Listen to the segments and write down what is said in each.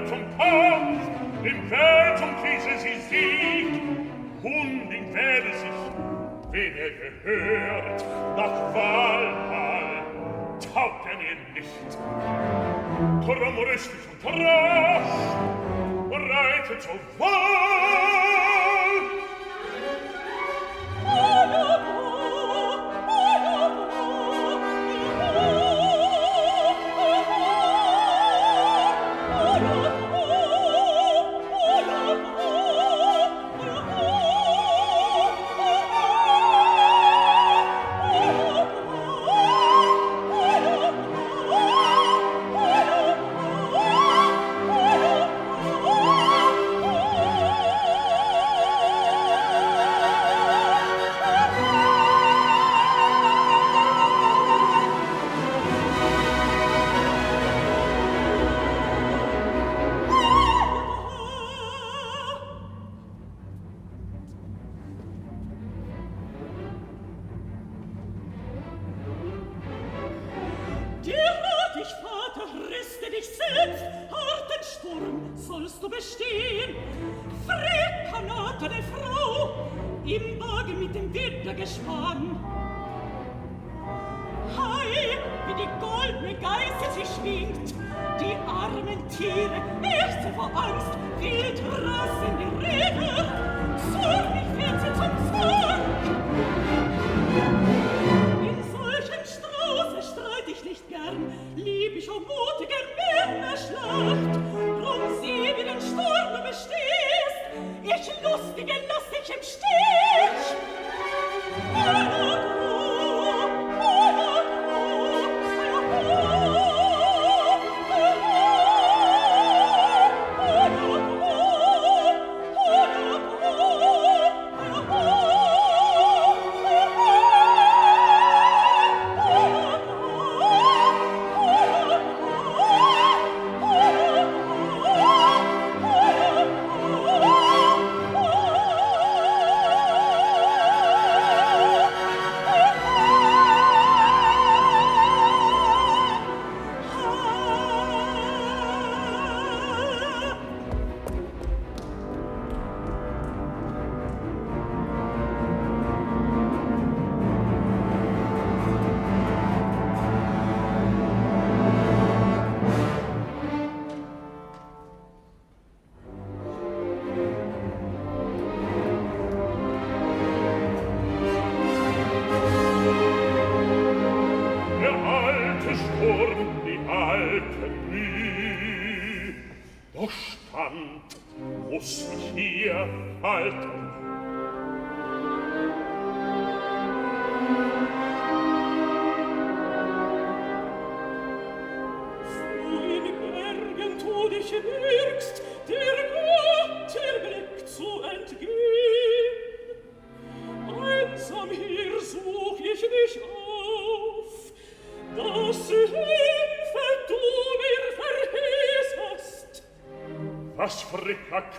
zum Kampf, im Feld zum Kriege sie siegt, und in Werde sich, wen gehört, nach Walhall, taugt mir nicht. Drum rüstig und rasch, reite zur Wahl.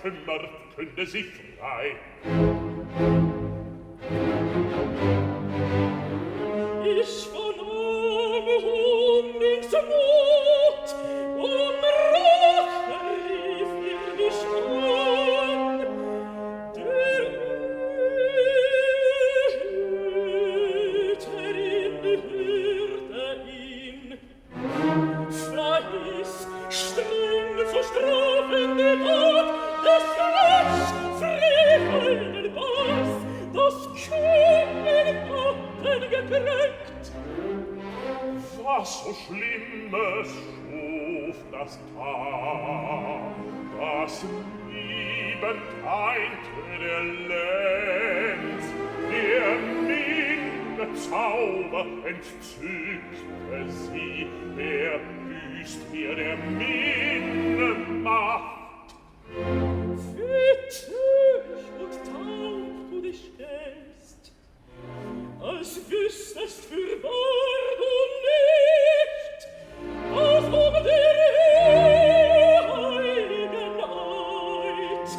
Kümmert, künde sich frei. Ich vernahm Hundings Not, Rache rief mich an. Der Hüterin hörte ihn, verhieß streng zu strafende Tat, das rasch frevelnden Bass, das Kühnen gekränkt. Was so Schlimmes schuf das Tag, das liebend einte der Lenz, der Minne Zauber entzückte sie, der büßt mir der Minne Macht. Wie töricht und taub du dich stellst, als wüsstest fürwahr du nicht, dass der heiligen Eid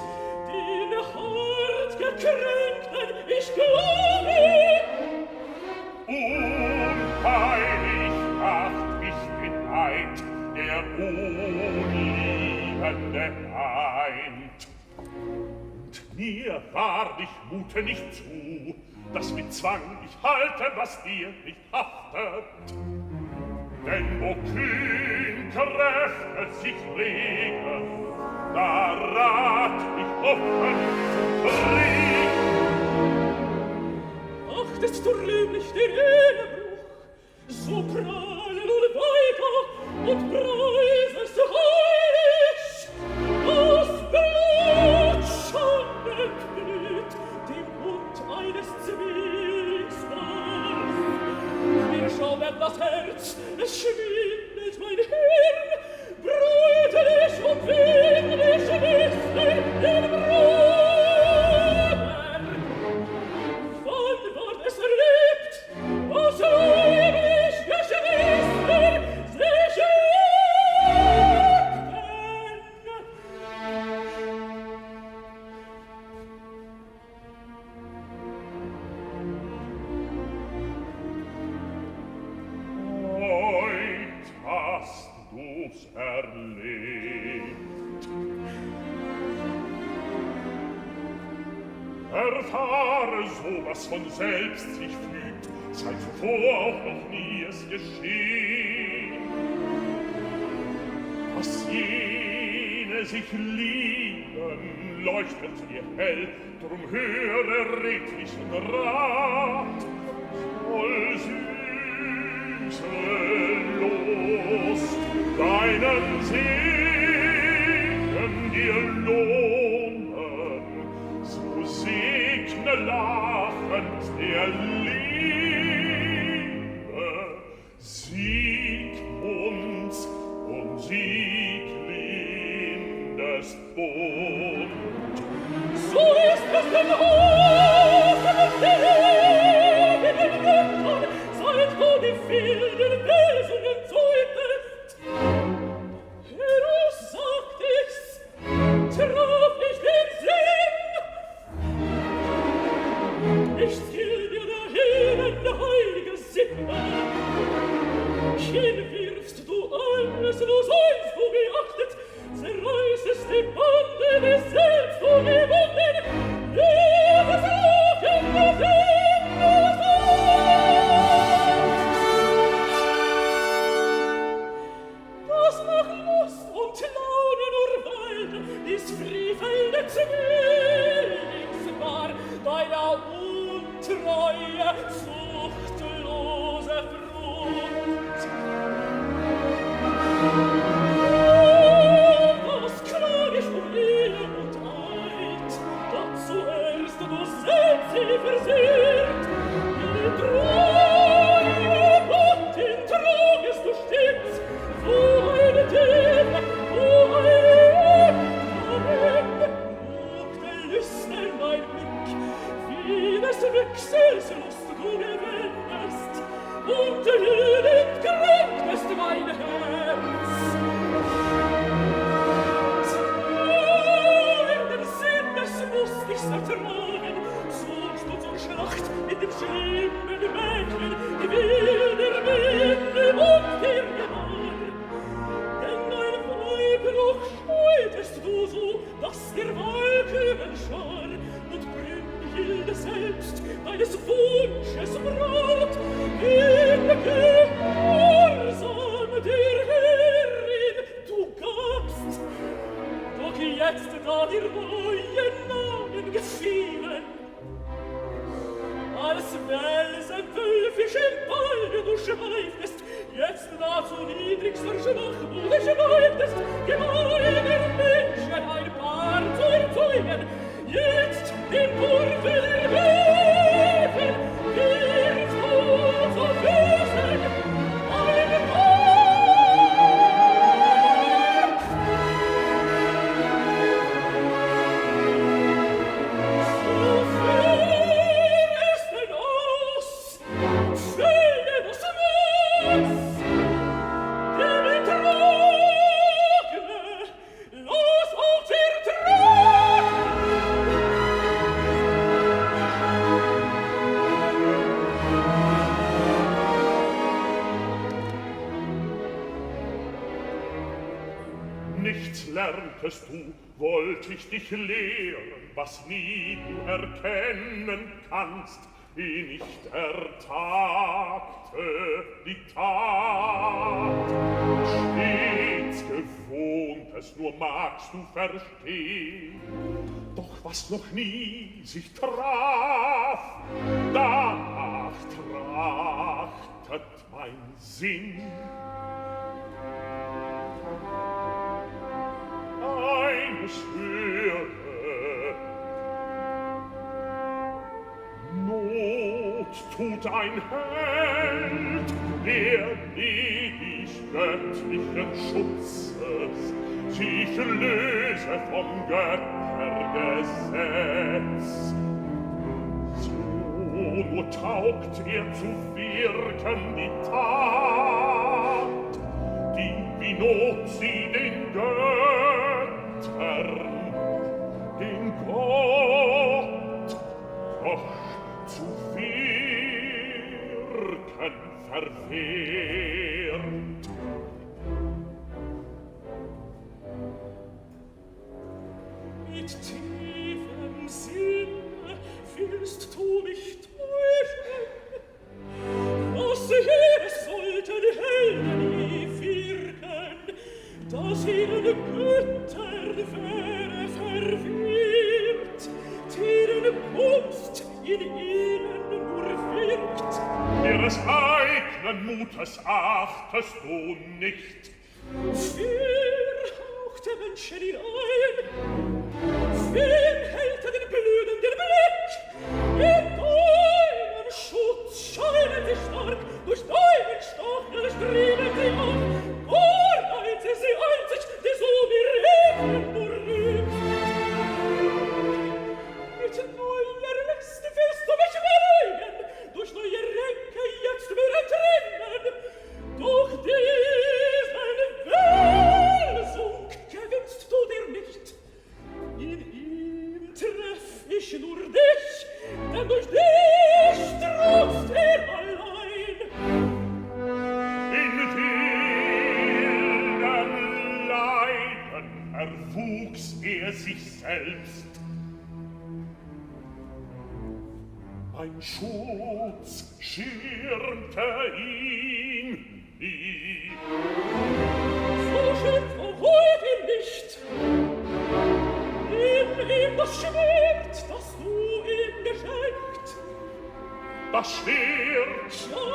den hart gekränkten ich glaube. Unheilig macht mich den Eid der Unliebe. Liebende eint. Und mir wahrlich mute nicht zu, dass mit Zwang ich halte, was dir nicht haftet. Denn wo kühn Kräfte sich regen, da rat ich offen zum Krieg. Achtest du rühmlich den Ehebruch, so prahlen und weiter und preisest du heilig, das Blut schon erglüht, dem Mund eines Zwillings warf. Mir schaudert das Herz, es schwindet mein Hirn, brütelig und wenig wisse den Bruder. Wann ward es erlebt, was ewig Geschwister sich liebten? Heut hast du's erlebt. Erfahre so, was von selbst sich fügt, sei zuvor auch noch nie es geschehen. Was jene sich lieben, leuchtet dir hell, drum höre redlichen Rat. Voll süße Lust, deinen Segen dir lohnen, so segne lachend der Liebe, sieg uns und sieg Lindesbund. So ist es denn Hose des ewigen Göttern, seit wo die wilden Wesungen zeugtest. Heraus sagt ich's, traf ich den Sinn. Nichts gilt mir dahin, heilige Sinne. Hinwirfst du alles, wo seinst du geachtet, zerreißest die Bande des Selbst du gebunden, leves Lachen des Himmels das nach Lust und Laune nur weilt, dies frevelde Zwillingspaar deiner Untreue zuchtlose Frucht. Was klag ich Ehe und Eid, da zuerst du selbst sie versehrt, in Treue Gottin tragest du stets, wo eine Dämme, wo eine Trug der Lüste mein Blick, wie des Wechsels Lust du gewendest, und liebend kränktest mein Herz. Zweiernden Sinnes musst ich's ertragen, suchst du zur Schlacht mit dem schlimmen Mädchen, die wilder Winde und der Gemahl. Denn ein Weibruch scheutest du so, dass der Walküren schar und Brünnhilde selbst deines Wunsches Braut in Gehorsam der Herrin du gabst. Doch jetzt, da dir neue Namen gefielen, als Welsenwölfischen Ball du schreiftest, jetzt da zu niedrigster Schwachmut schneidest, gemeiner Menschen ein Paar zu erzeugen, jetzt den Wurfe der Wölfe wird zu Füßen ein Paar. So führ es denn aus, fällt was muss, der Betrug Nichts lerntest du, wollt ich dich lehren, was nie du erkennen kannst, wie nicht ertagte die Tat. Stets Gewohntes nur magst du verstehen, doch was noch nie sich traf, danach trachtet mein Sinn. Eines höre, Not tut ein Held, der ledig göttlichen Schutzes sich löse vom Göttergesetz. So nur taugt zu wirken die Tat, die wie Not sie den Göttern, den Gott, doch zu wirken verwehrt. Mit tiefem Sinn willst du mich täuschen, was jedes sollte die Helden nie wirken, dass ihnen Götter wäre verwirrt, deren Kunst in ihnen nur wirkt. Ihres eigenen Mutes achtest du nicht. Wer haucht der Menschen hinein? Wer hält den blühenden Blick? In deinem Schutz scheinen sie stark, durch deinen Stachel streben sie auf. Wahrheit ist sie einzig, die so mir Regeln nur rühmt. Mit neuer List willst du mich beruhigen, durch neue Ränke jetzt mir entrinnen. Doch diesen Welsung gewinnst du dir nicht. In ihm treff ich nur dich, denn durch dich trotzt allein. In vielen Leiden erwuchs sich selbst. Ein Schutz schirmte ihn nie. So schön verheut ihn nicht. Nimm ihm das Schwert, das du ihm geschenkt. Das Schwert, ja,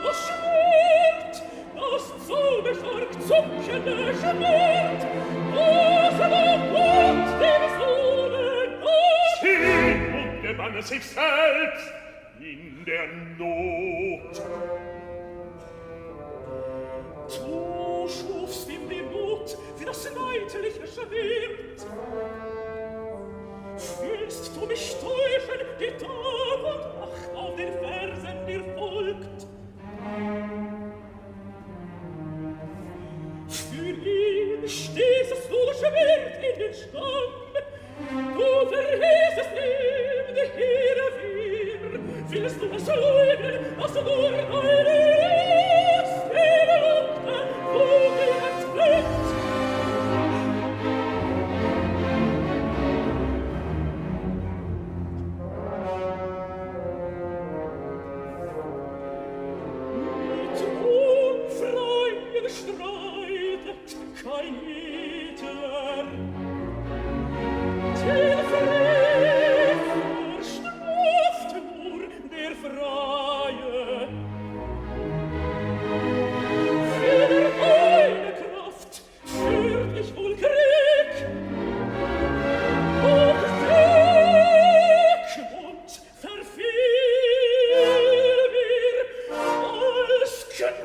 das Schwert, das zauberstark zuckende Schwert, das war Gott dem Sohne gab. Zieh und gewann sich selbst in der Not. Du schufst ihm die Not wie das neidliche Schwert. Willst du mich täuschen, die Tag und Nacht auf den Versen dir folgt? Für ihn stießest du das Schwert in den Stamm, du verhießest ihm die Heere wir. Willst du es leugnen, dass du nur deine Stille lugte, wo dir entfliegt? Mit Unfreien streitet kein Edler, den Frevel straft nur der Freie. Für deine Kraft führt ich wohl Krieg, doch Sieg und verfiel mir als Knecht.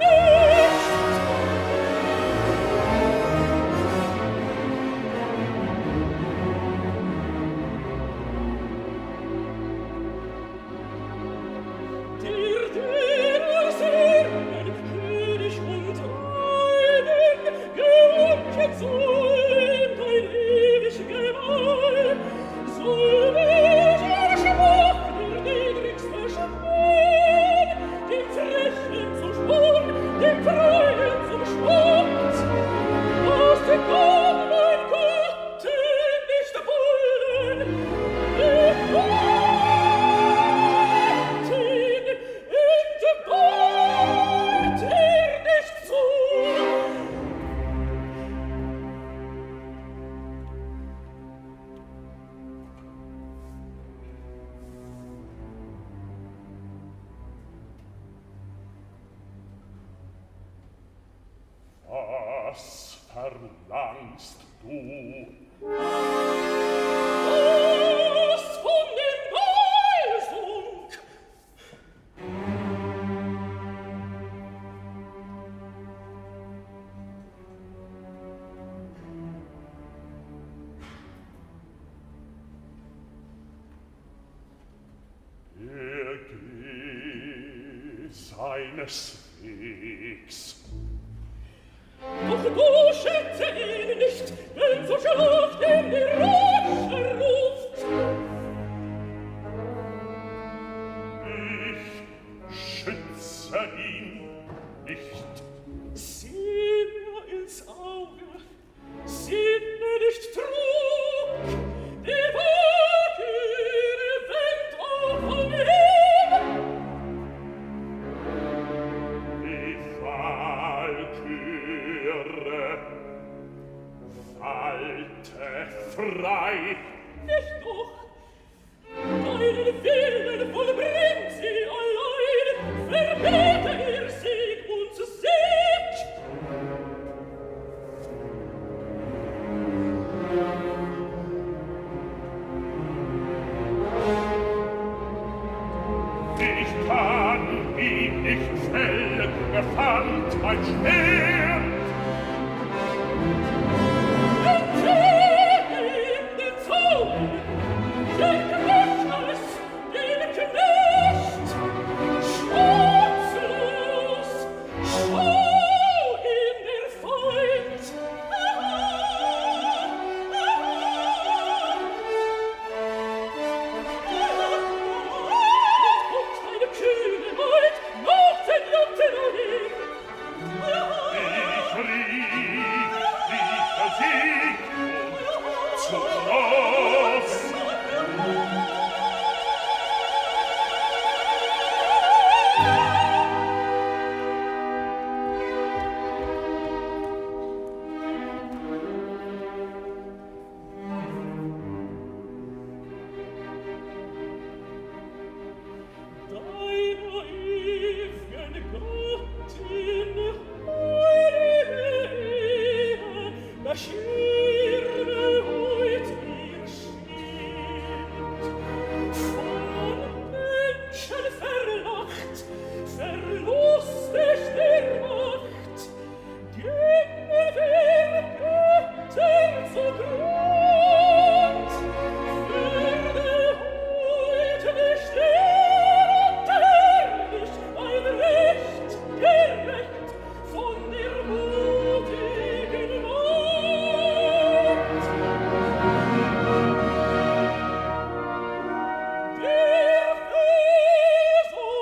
Der als Herren, König und Heiden, geunken soll dein ewig Gemahl, soll welcher Schwach der niedrigste Schwan, dem Frechen zum Sporn, dem Freien zum Spott, aus dem Gott verlangst du? Was von dem Walsung? Geh seines Wegs. Doch du schätze ihn nicht, denn so schlaft ihn die Rasche ruft. Ich schütze ihn nicht. Sieh mir ins Auge, sieh mir nicht trug, die Walküre wendet auf von ihm. Die Walküre walte frei. Nicht doch, deinen Willen vollbringt sie allein, verbete ihr Sieg und Sieg. Ich kann ihn nicht fällen, fand mein Schwert. Entziehe ihm den Zorn, schenke mich alles dem Knecht. Schutzlos, schau ihn der Feind. Und eine kühne Maid noch den Jungen hin. Ich rief versiegt und zu Ross. Deiner ewigen Gattin, heilige Ehe, beschirme heut ihr Schild. Von Menschen verlacht, verlustig der Macht, ginge der Götter zugrund, würde heut nicht herrlich ein Recht gerecht von der mutigen Macht. Der Fesung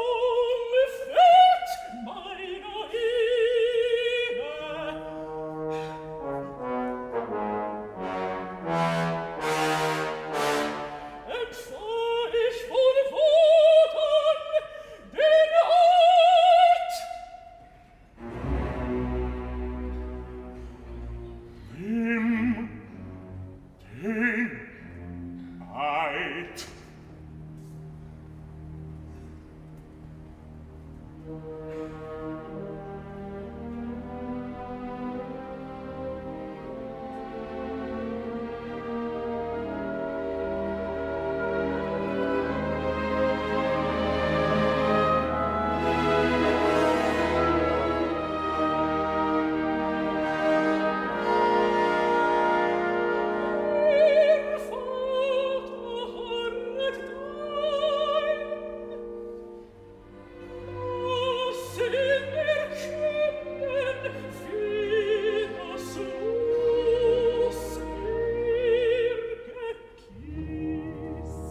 fett meiner Ehe. Empfahl ich von Wotan den Eid. Nimm den Eid. Der Vater harret dein, lass ihn erkennen, wie das Los ihr gekiest.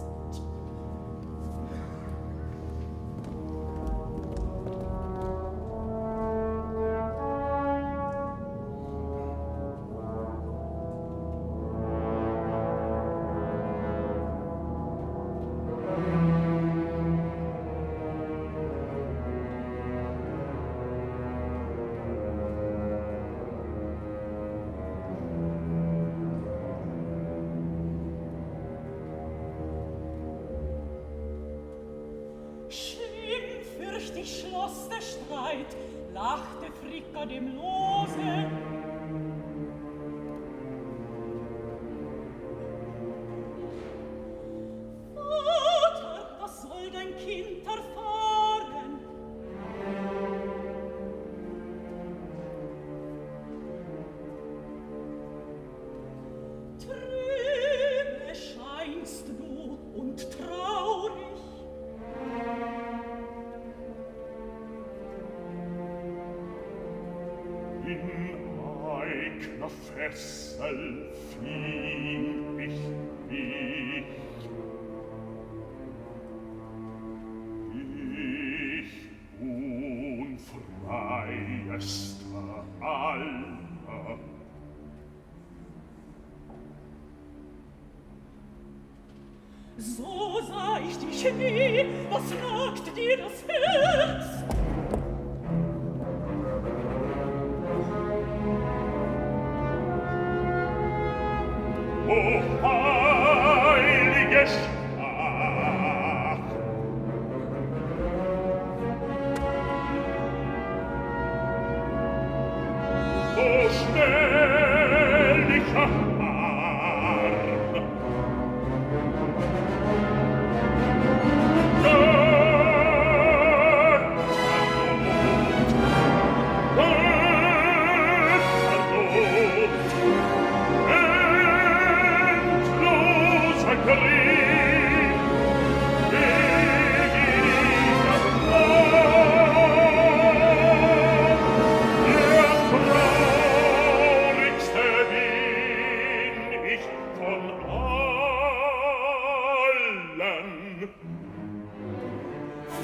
Schimpfürchtig schloss der Streit, lachte Fricka dem Lose. eigner Fessel fing ich mich. Ich, unfreiester aller, so sah ich dich nie, was ragt dir das Herz? O heilige Schach! O schnelliger Arm!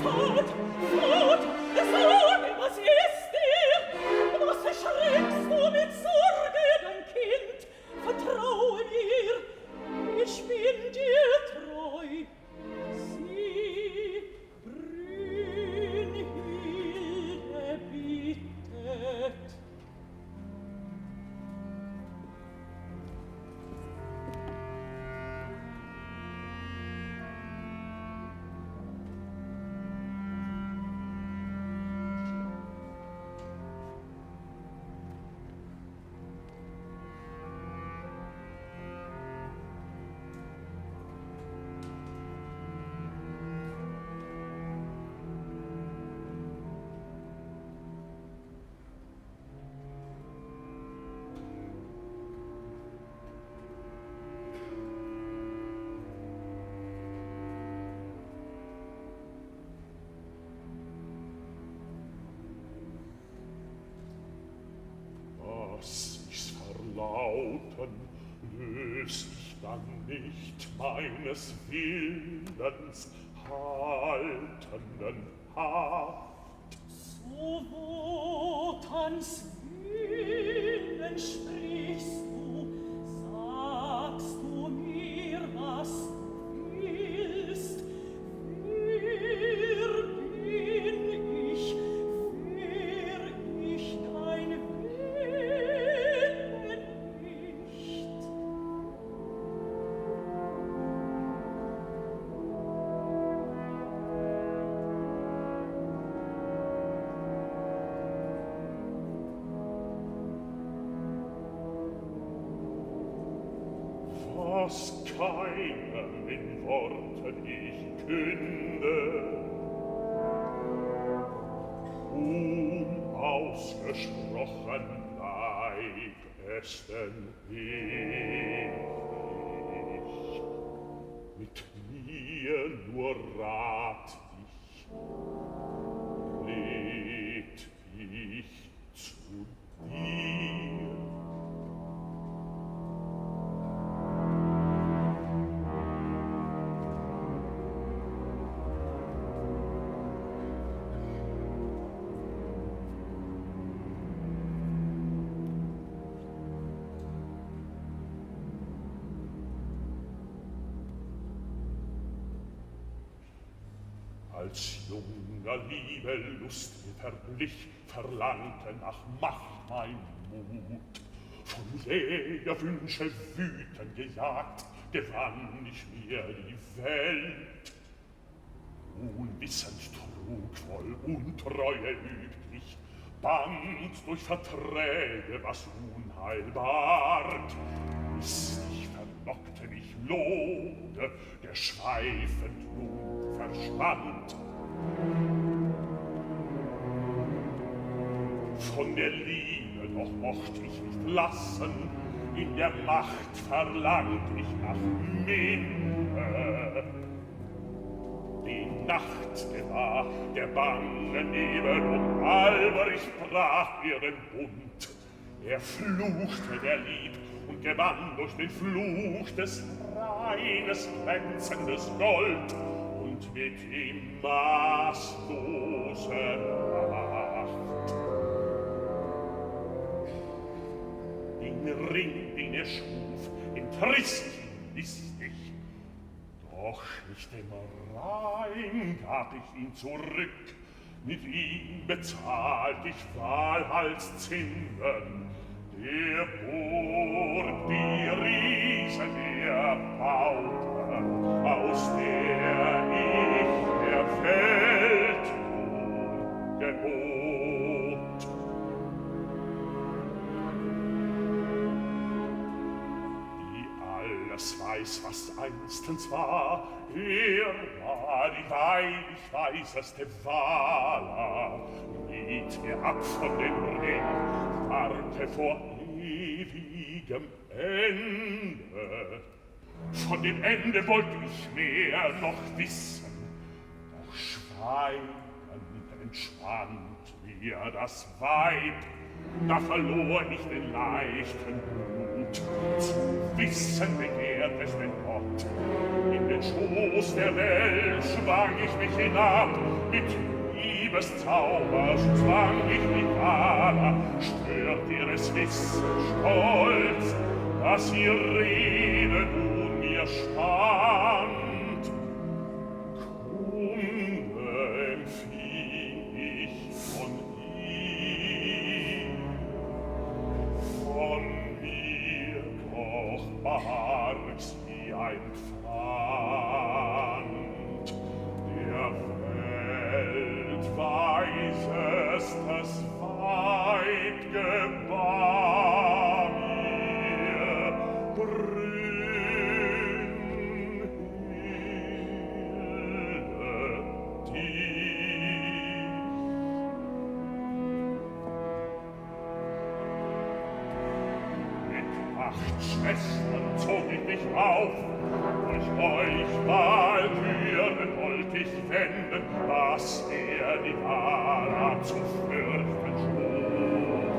Fort, fort, sag, was ist dir? Was erschreckst du mit Sorge, dein Kind? Vertraue mir, ich bin dir treu. Sieh, Brünnhilde bittet. Was ich's verlauten, lös ich dann nicht meines Willens haltenden Haft. So Wotans Willen sprichst du, sagst du mir, was du willst. Wer bin ich dein Willen nicht? Was keinem in Worten ich künde, unausgesprochen leib es denn ich. Mit mir nur rat ich, red ich zu dir. Als junger Liebe Lust verblich, verlangte nach Macht mein Mut. Von jäher Wünsche wütend gejagt, gewann ich mir die Welt. Unwissend trugvoll Untreue übt ich, band durch Verträge, was unheilbart. Listig verlockte mich Lode, der schweifend nun verschwand. Von der Liebe doch mocht ich nicht lassen, in der Macht verlangt ich nach Minne. Die Nacht gewahr, der bange Nebel Alberic brach ihren Bund. Er fluchte der Lieb und gewann durch den Fluch des reines, glänzendes Gold und mit ihm maßlose Macht. Den Ring, den er schuf, entriss ich listig, doch nicht dem Reim gab ich ihn zurück. Mit ihm bezahlt ich Walhalszinnen, der Burg die Riesen erbaute, aus der ich der Welt gebot. Die alles weiß, was einstens war, er war die weilig weißeste Vala, riet mir ab von dem Ring, warte vor ewigem Ende. Von dem Ende wollte ich mehr noch wissen, doch schweigend entspannt mir das Weib. Da verlor ich den leichten Mut, zu wissen begehrt es den Gott. In den Schoß der Welt schwang ich mich hinab, mit Liebeszauber zwang ich die Vala, stört ihres Wissen stolz, dass ihr Rede nun mir spannt. Kunde empfing ich von ihm, von mir doch barg sie ein Pfand, der Weltweisestes Weib gebar mir Brünnhilde dich. Mit 8 Schwestern zog ich mich auf, durch euch Walküren wollt ich wenden, was die Vala zu fürchten schuf.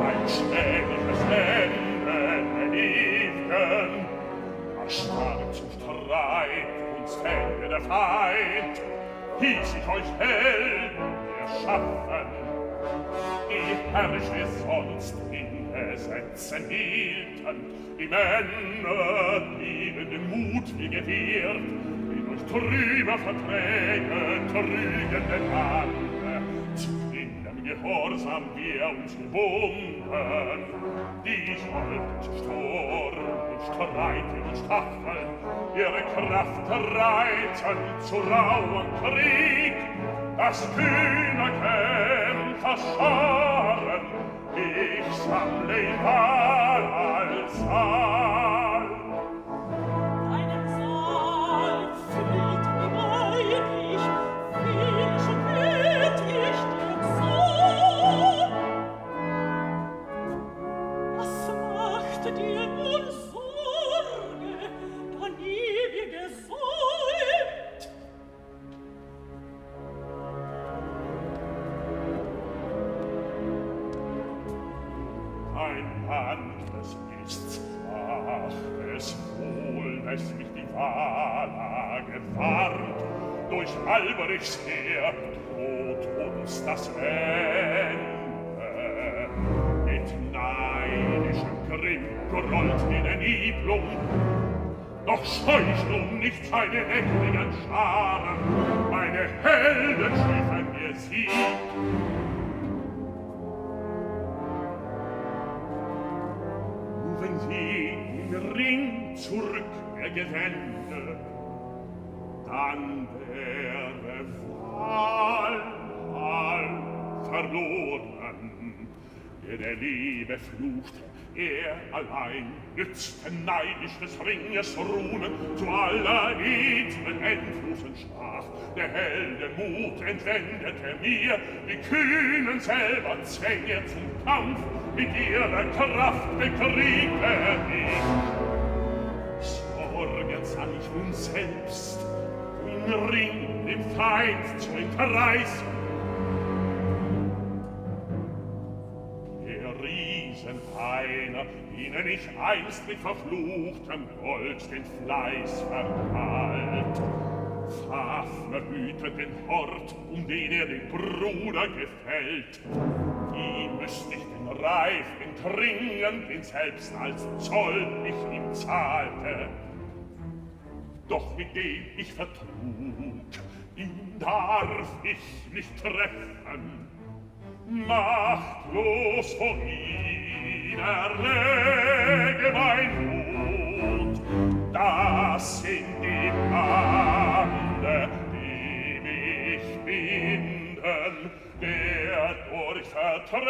Ein schädliches Ende der Ewigen, da stark zum Streit uns fände der Feind, hieß ich euch Helden erschaffen, die herrlich wir sonst in Gesetzen hielten, die Männer, die in den Mut wie gewährt, die durch trübe Verträge trügende Lande, zu blindem Gehorsam wir uns gebunden, die Schuld, Sturm und Streit und Stacheln, ihre Kraft reiten zu rauem Krieg, das kühne Kämpfer scharen, ich sammle in Walhallsaal. Deinen Saal füllt gemeinlich, viel schockiert ich dir so. Was macht dir nun Sorge, da nie wir gesäumt? Ein anderes ist's, ach, es wohl, dass mich die Vala gewarnt, durch Alberichs Heer droht uns das Ende. Mit neidischem Grimm gerollt in Erniedlung, doch scheu ich nun nicht seine nächtlichen Scharen, meine Helden schliffen mir Sieg. Wenn sie den Ring zurück mir gewände, dann wäre Walhall verloren. Der Liebe fluchte, er allein nützte neidisch des Ringes Runen, zu aller edlen Endlosen sprach. Der Helden Mut entwendete mir, die Kühnen selber zwäng er zum Kampf, mit ihrer Kraft bekriegte ich. Sorgen sah ich nun selbst, den Ring dem Feind zu entreißen. Der Riesen jener, denen ich einst mit verfluchtem Gold den Fleiß vergalt. Fafner hütet den Hort, um den den Bruder gefällt. Ihm müsst ich den Reif entringen, den selbst als Zoll ich ihm zahlte. Doch mit dem ich vertrug, ihn darf ich nicht treffen. Machtlos vor ihn erläge mein Mut, dass in die Bande, die mich binden, der durch Verträge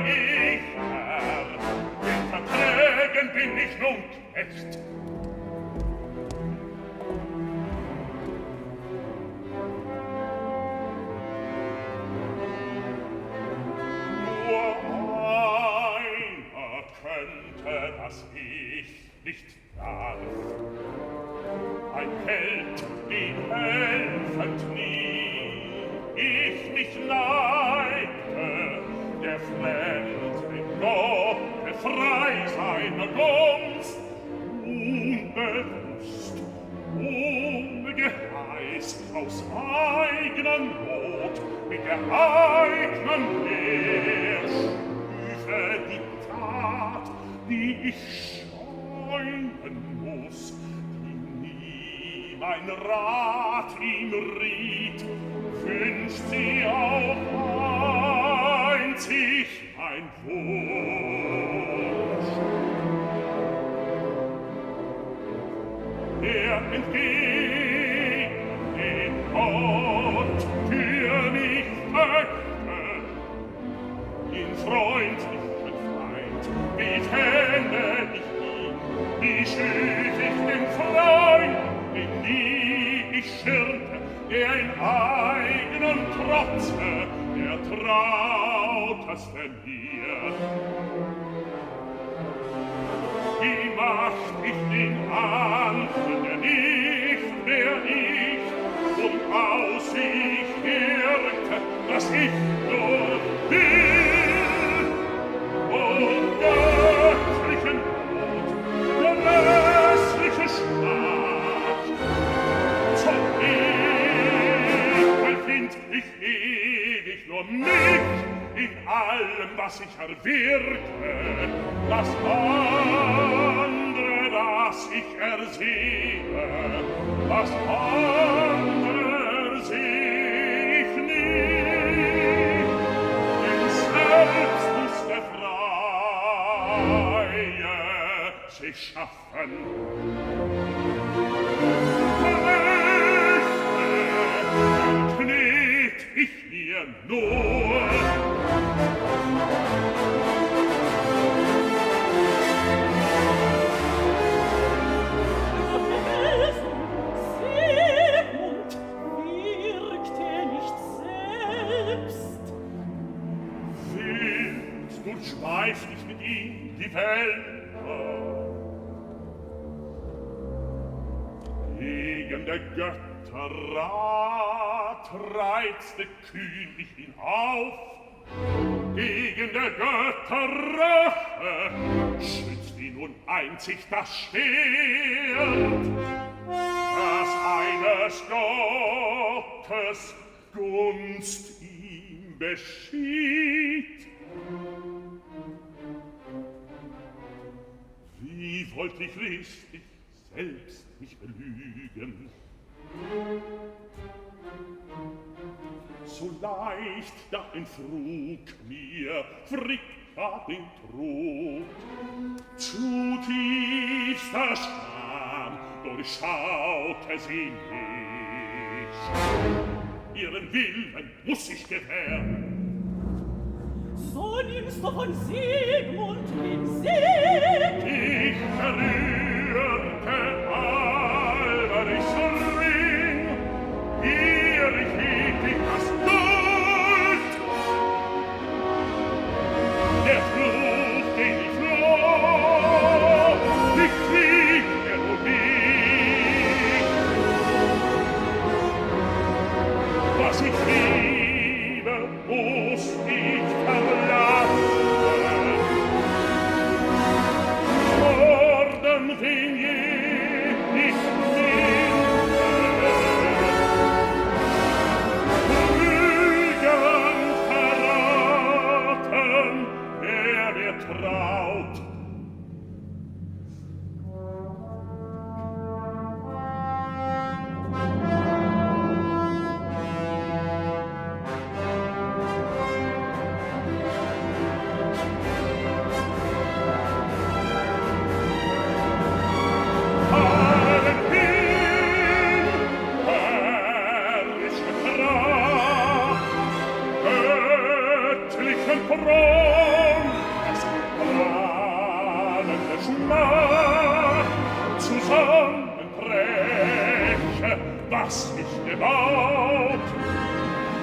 ich Herr, den Verträgen bin ich nun Knecht. Was ich nicht darf. Ein Held, dem helfend nie ich mich neigte, der Fremd im Gott frei seiner Gunst, unbewusst, ungeheiß, aus eigener Not, mit der eigenen Lehr schüfe die Tat, die ich scheuen muss, die nie mein Rat ihm riet, wünscht sie auch einzig mein Wunsch. Er entgegen den Gott für mich fürchte, in freundlichen Feind, wie fände ich ihn, wie schüf ich den Freund, den nie ich schirmte, der in eigenem Trotze der trauteste mir. Wie macht ich den anderen, der nicht mehr ich, und aus ich irrte, dass ich nur will, und göttlichen Not, der lässliche Schmach, zum Ekel find ich ewig nur mich in allem, was ich erwirke, das andere, das ich ersehe, das andere seh ich nie, denn selbst muss der Freie sich schaffen. Vernichte, knet ich mir nur, schweif ich mit ihm die Wälder. Gegen der Götter Rat reizte kühn ich ihn auf, gegen der Götter Rache schützt ihn nun einzig das Schwert, das eines Gottes Gunst ihm beschied. Wie wollt ich listig selbst mich belügen? So leicht da entfrug mir Fricka den Trog. Zutiefster Scham durchschaute sie mich. Ihren Willen muss ich gewähren. So nimmst du von Siegmund den Sieg. Ich verrührte Alberichs Ring, gierig hielt ich das Gold. Der Fluch, den ich floh, ich flieg er um mich. Was ich liebe, muss ich verlassen. getraut. Was ich gebaut,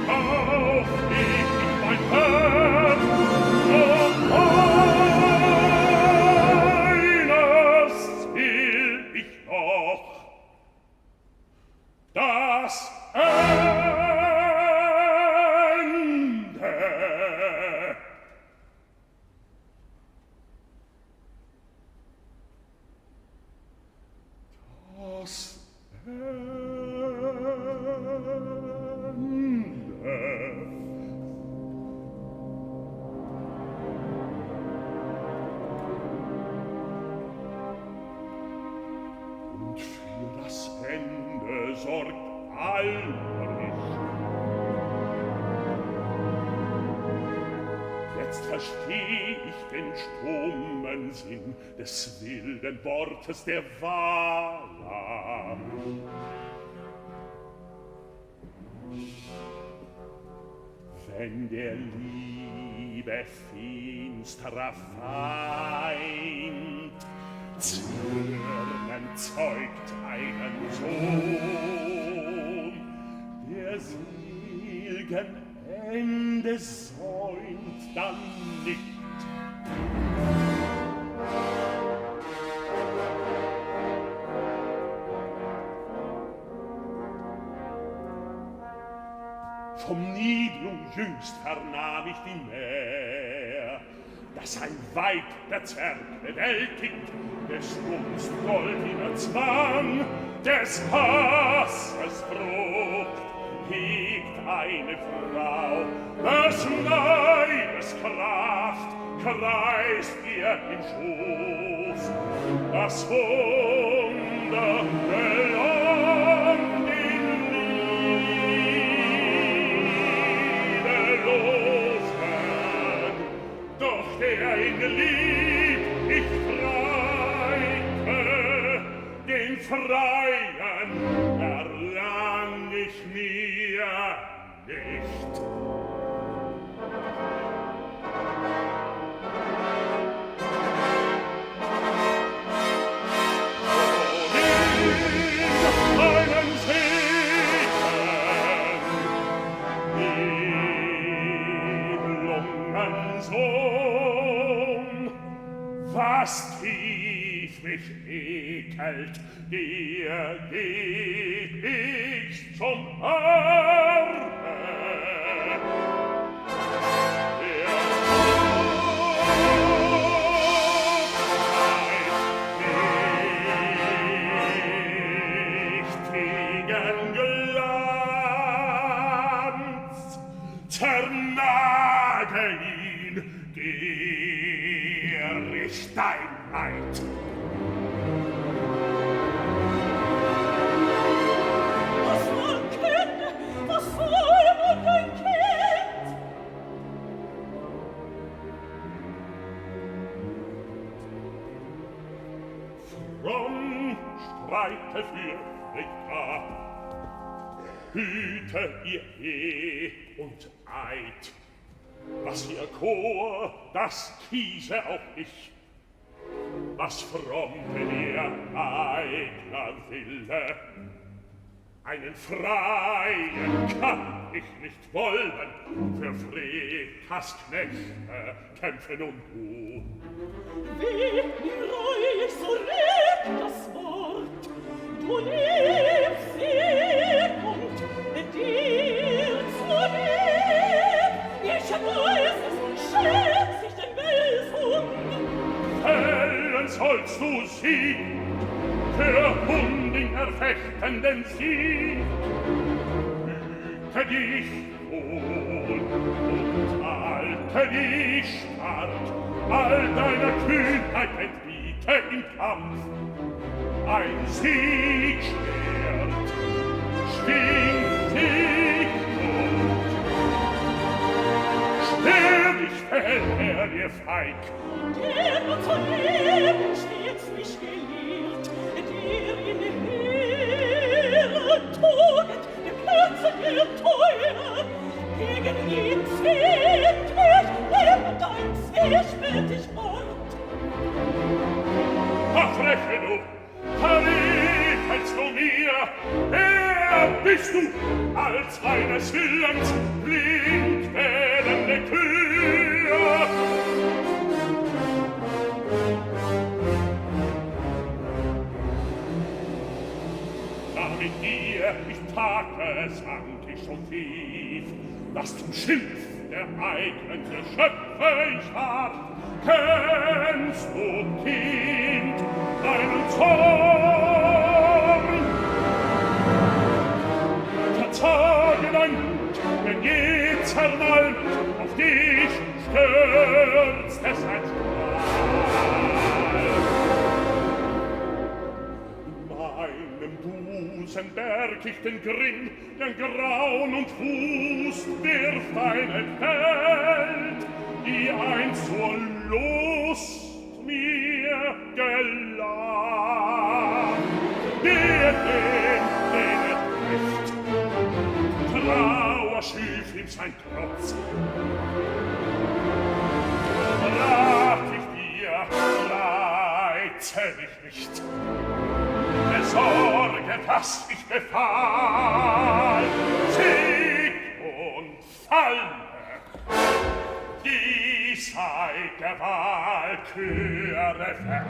auf ich mein Herz, doch eines will ich noch, das Ende. Das Und für das Ende sorgt Alberich. Jetzt versteh ich den stummen Sinn des wilden Wortes der Vala. Wenn der Liebe finsterer Feind Zürnen zeugt einen Sohn, der selgen Ende säumt dann nicht. Vom Nibelung jüngst vernahm ich die Mär, dass ein Weib der Zerg bewältigt, des Gunst goldener Zwang, des Hasses Frucht, hegt eine Frau, des Leibes Kraft kreist ihr im Schoß, das Wunder gelang den Liebelosen, doch der ihn geliebt, ich freite, den Freien erlang ich mir nicht. Was tief mich ekelt, dir geb ich zum Arme. Der nichtigen Glanz, zernage ihn, Gericht dein Leid. Was soll Kind? Was soll wohl dein Kind? Fromm streite für Rika, hüte ihr Ehe und Eid. Was ihr Chor, das kiese auch ich. Was frommte ihr eigener Wille? Einen Freien kann ich nicht wollen, für Frekas Knechte kämpfen und du. Wie reich so redt das Wort, du liebst sie und dir zu lieb, ich weiß es und schätz ich den Welsund. Fällen sollst du sie, für Hunding erfechtenden Sieg. Hüte dich wohl und halte dich stark, all deiner Kühnheit entbiete im Kampf. Ein Siegschwert schwingt sich und schwer dich fällt dir feig. Der nur zu leben stets mich gelehrt, der in hehre Tugend dem Herzen ihr teuer, gegen ihn zählt dein zwiespältig Wort. Ach, freche du, verriefelst du mir, wer bist du, als eines Willens blind wählende Kühe? Da mit dir ich tage, sank ich schon tief, dass zum Schimpf der eigenen Geschöpfe ich war. Kennst du, Kind, meinen Zorn? Verzage dein Mut, wenn je zermalmt auf dich stürzt es ein Strahl. Meinem Busen berg ich den Grimm, den Graun und Fuß wirft eine Welt, die einst zur Lust mir gelang. Der den trifft, Trauer schüf ihm sein Trotz. Rat ich dir, reize mich nicht. Besorge, was ich befahl, Sieg und Falle, die sei der Walküre Werk.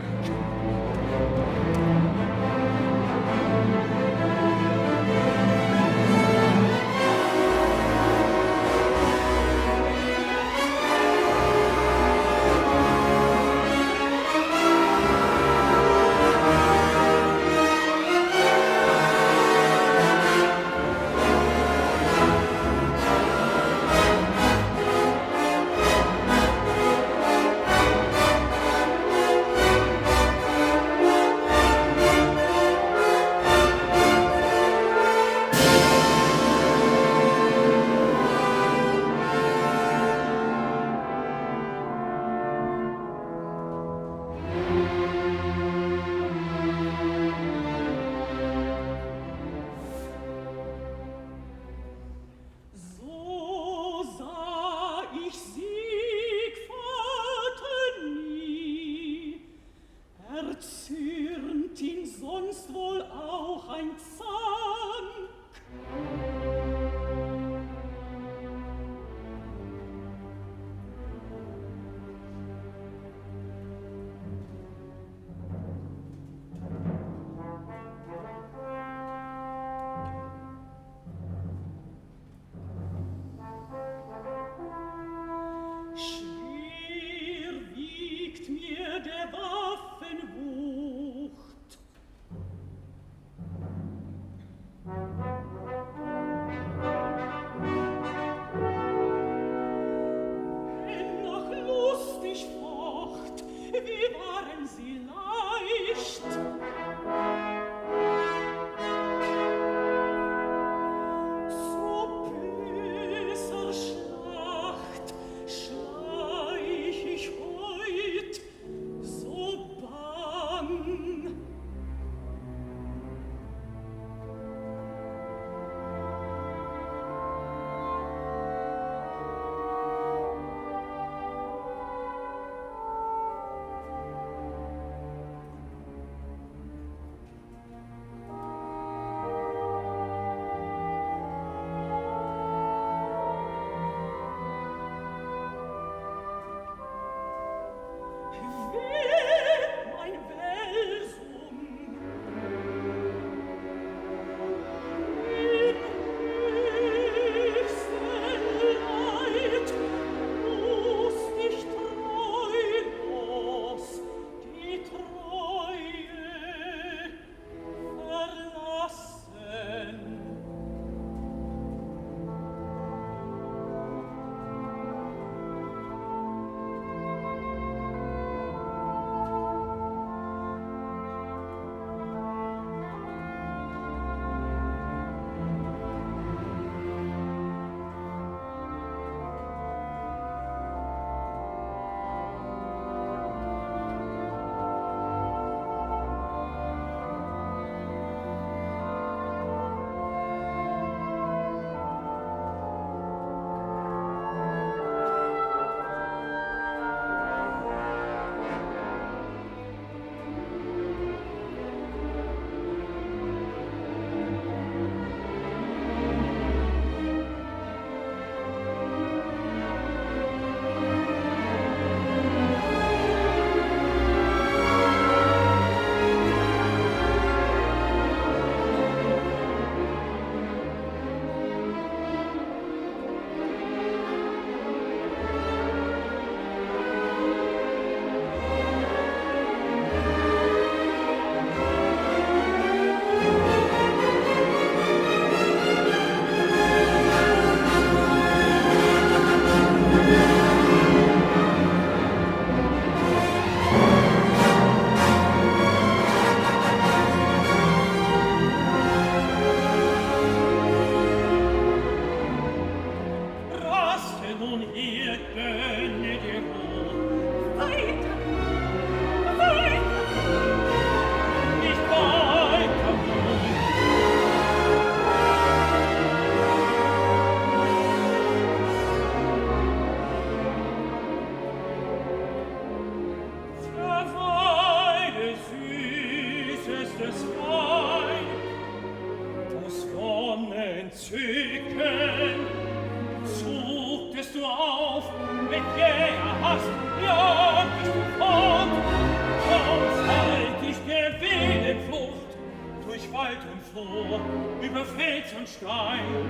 Tor, über Fels und Stein,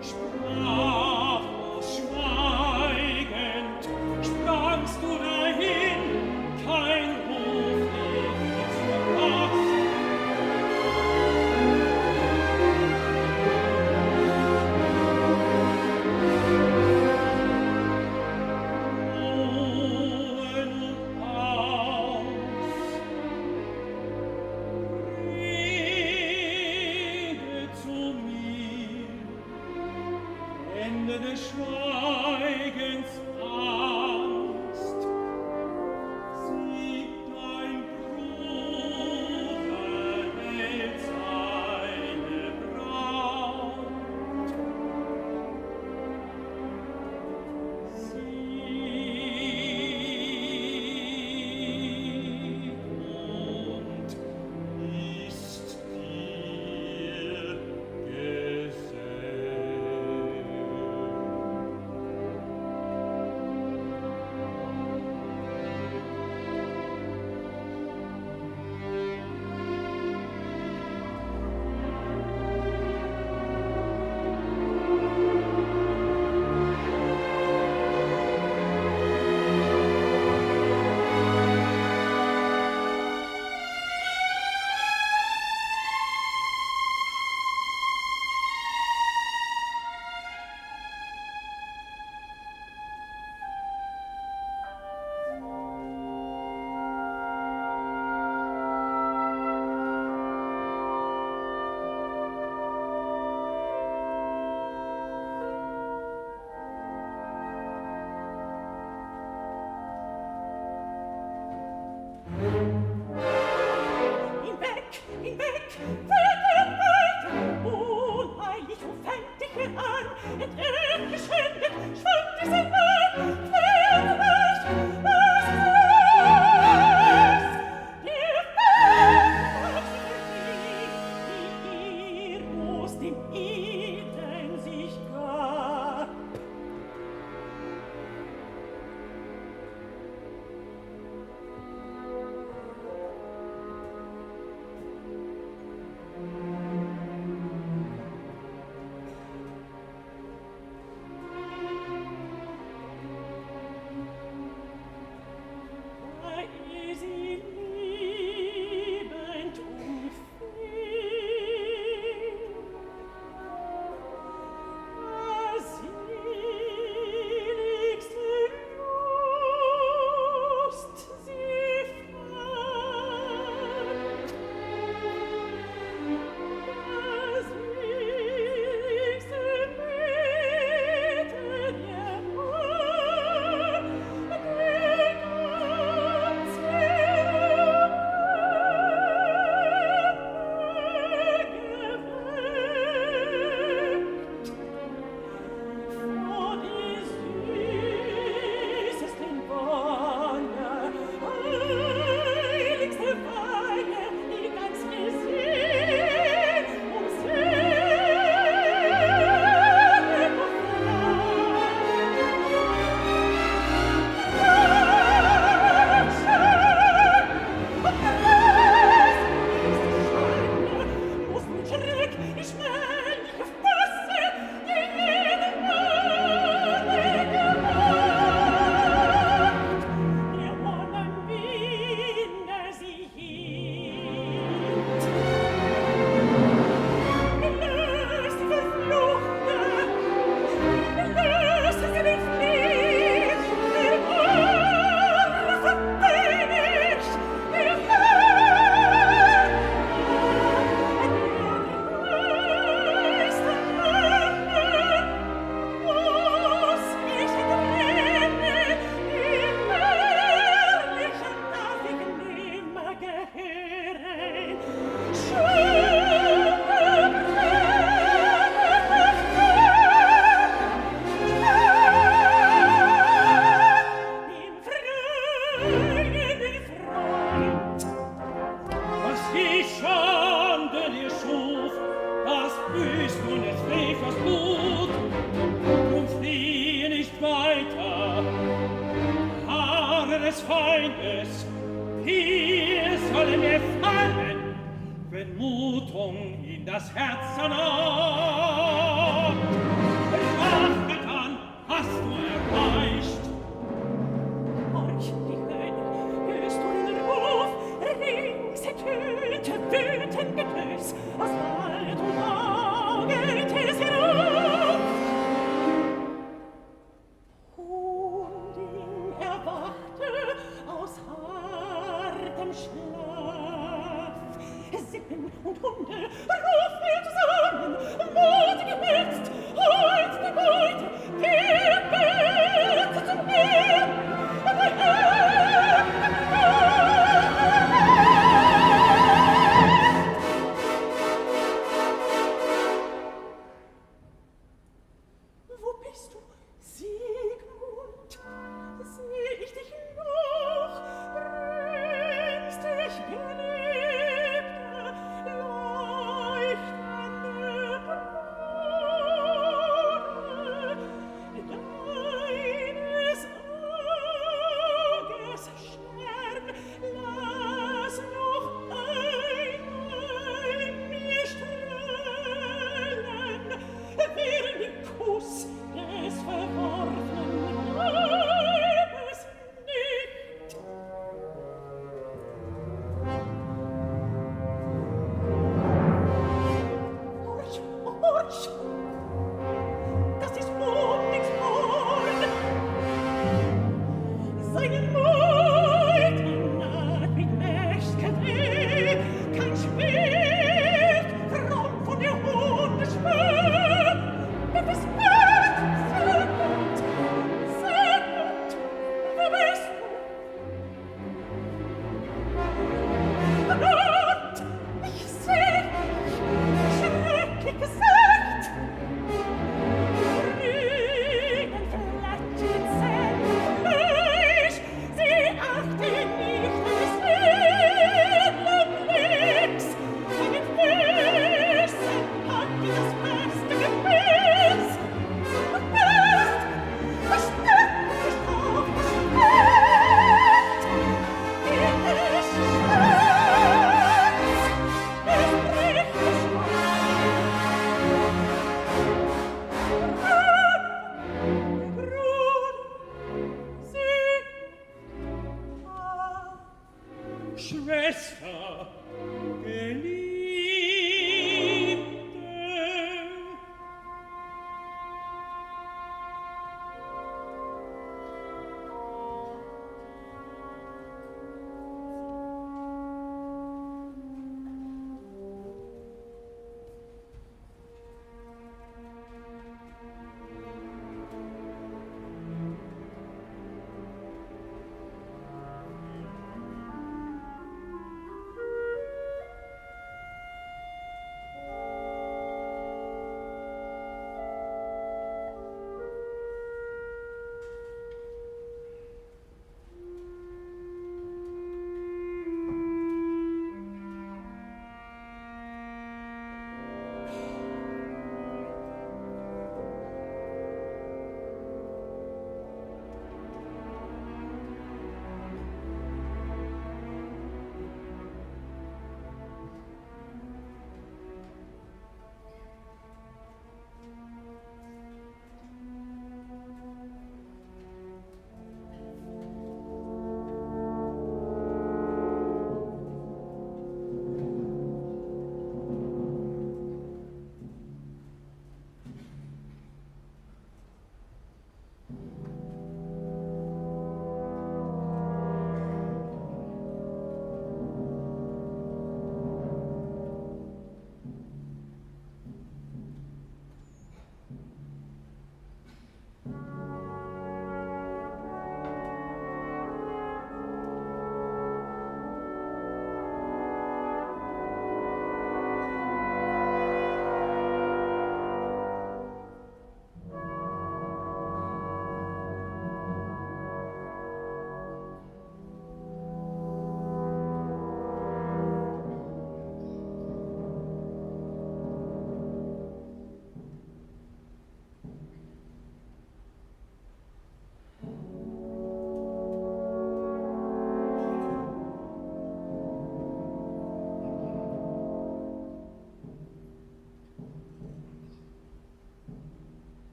sprachlos schweigend, sprangst du dahin, kein Ruf dich verlass. Des Schweigens Angst, siegt dein Bruder, hält seine Braut. Sieg und ist dir des Feindes, hier soll mir fallen, Vermutung in das Herz nahm. Nachgetan hast du erreicht. Horch, die Hölle, hörst du den Ruf? Rings ertönte wütend Getös, aus Wald und Wagelt es herauf. Hundin erwachte aus hartem Schlaf. Sippen und Hunde rufen wir zusammen, mutig gehitzt, holt die Beute, der Bild zum Meer, und der Wo bist du, Siegmund? Seh ich dich noch? Bringst dich geliebte, leuchtende Brune, deines Auges Stern, lass noch einmal mir strahlen, will den Kuss des verworfenen Leibes nicht. Horch, horch! Das ist Undingsmord! Seine Maid naht mit mächtigem Weh, kein Schwert, fromm von der Hunde Schwert, mit des Bett, Sigmund, wo bist du? Gott, ich seh dich, schrecklich gesagt. Rügen flattert sein Fleisch, sie achtet nicht des edlen Blicks. Mit Füßen hat die das beste Gebiss. Und bist, versteckt dich auf das Bett. In des Schmerz, des Briches Schwester, Geliebte.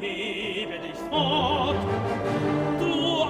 Hebe dich fort, du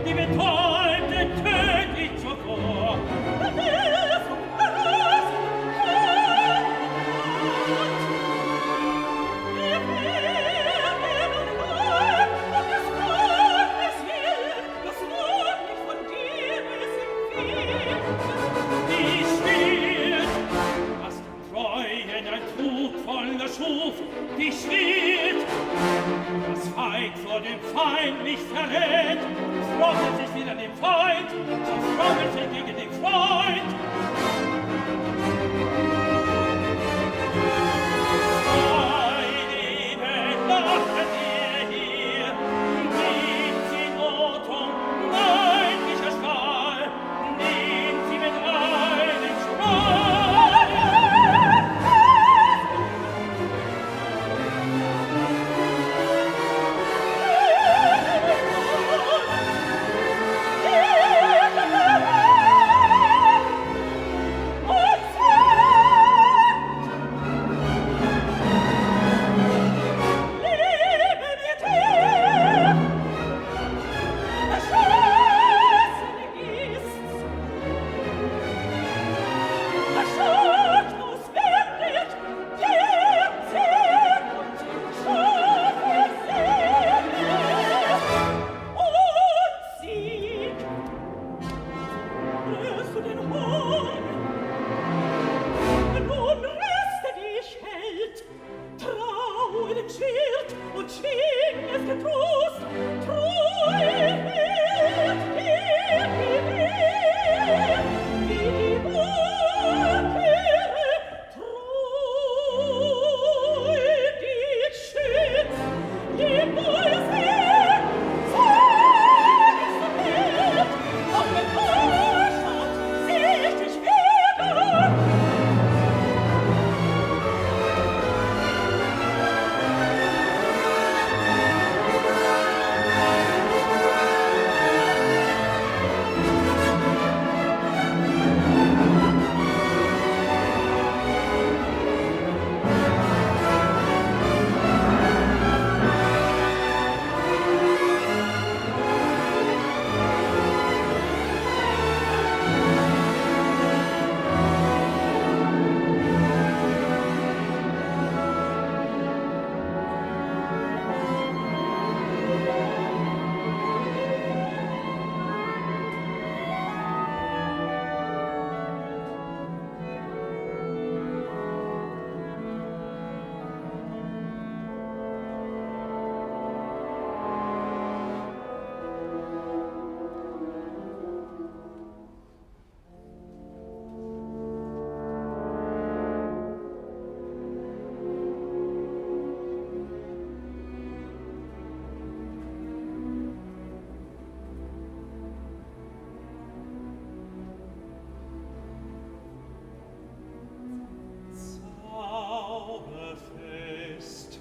die Betäubte töt ich zuvor. Die Schwert, das Feind vor dem Feind nicht verrät, frommelt sich wieder dem Feind, so frommelt sich gegen den Freund. Mein Leben lachen ihr hier, nehmt sie Not und neidlicher Strahl, nehmt sie mit einem Strahl.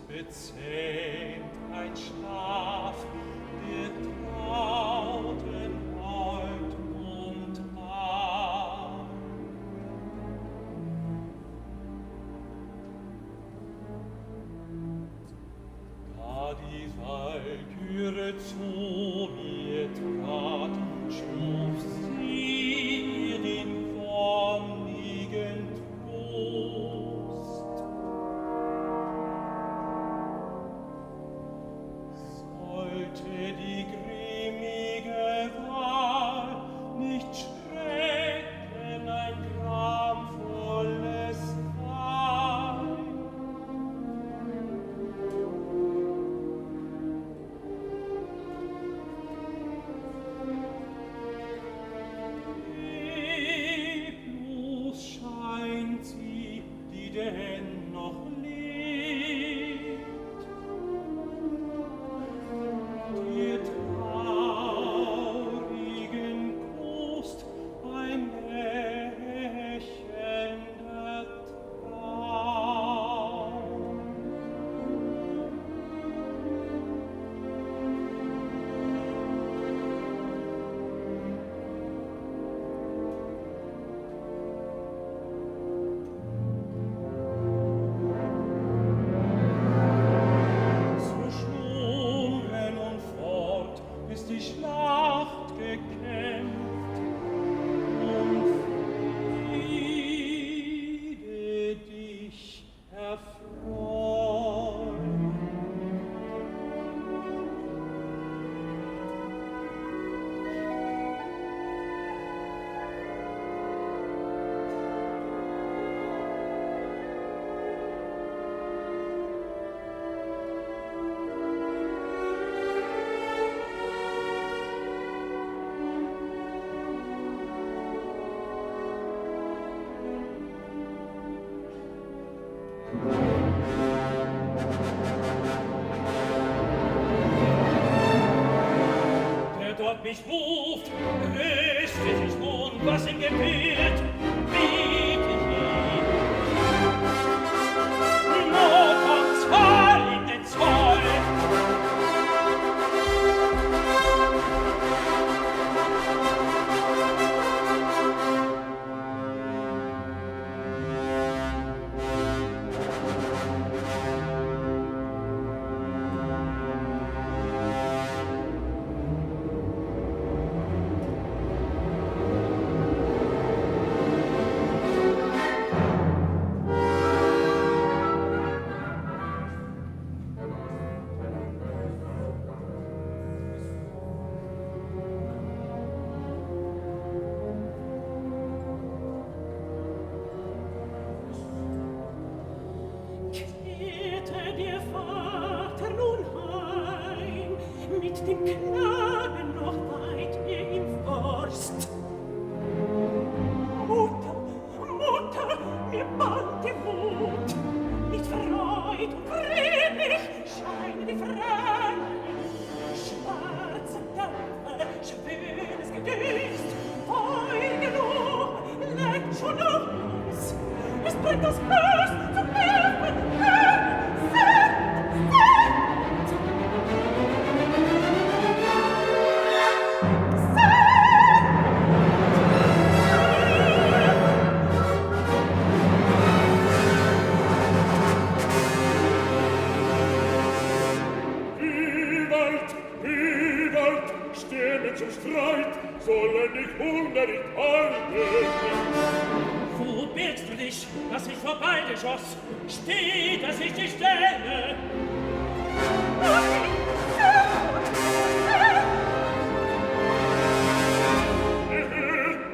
Bezähmt ein Schlaf, der trauten heut und Tag. Da die Walküre zu mir trat, schuf sie den wonnigen Trost. Sollte die grimmige Wahl nicht schrecken, ein gramvolles Wein. Leblos scheint sie, die dennoch lebt. Ihr traurigen Trost ein lächelnder Traum. So schlungen und fort, bis die Schlacht gekämpft und Friede dich erfreut. Der dort mich ruft, rüste sich nun, was ihm gebührt, biet ich ihm. Nur komm, zahl ihm den Zoll. Kehrte der Vater nun heim, mit dem Knaben noch weit er im Forst. Mutter, Mutter, mir bangt die Wut, mit Freud und fröhlich scheinen die Freien. Schwarze Dampfe, schwönes Gedüst, Feuer genug, leckt schon auf uns. Es brennt das Haus zum Hilfe, Wiewald, stemme zum Streit, sollen dich Hunde nicht halten. Wo birgst du dich, dass ich vorbei dir schoss? Steh, dass ich dich stelle.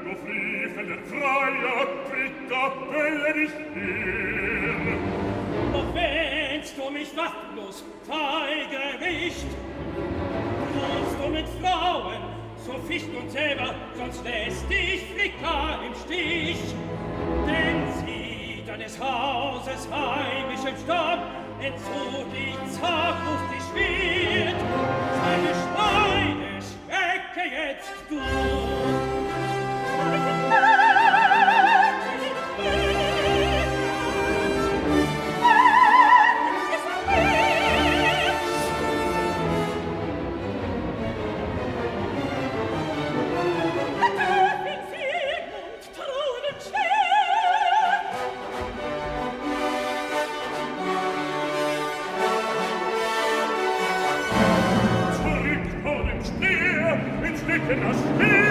Du fliefen der Freier, Dritter, welle dich hier. Doch wähnst du mich wafflos, feige nicht. Wohnst du mit Frauen, so Ficht und Säber, sonst lässt dich Flicker im Stich. Denn sie deines Hauses heimischem Stock entzog dich zaglustig Schwert. Seine Schweine schrecke jetzt du. Zurück vor dem Speer, ins Decken das Speer.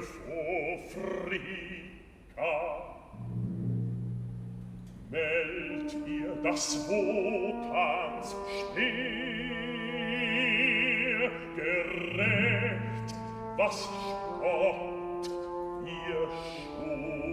so Frika. Meldt ihr das Wotans Speer gerecht, was Spott ihr schon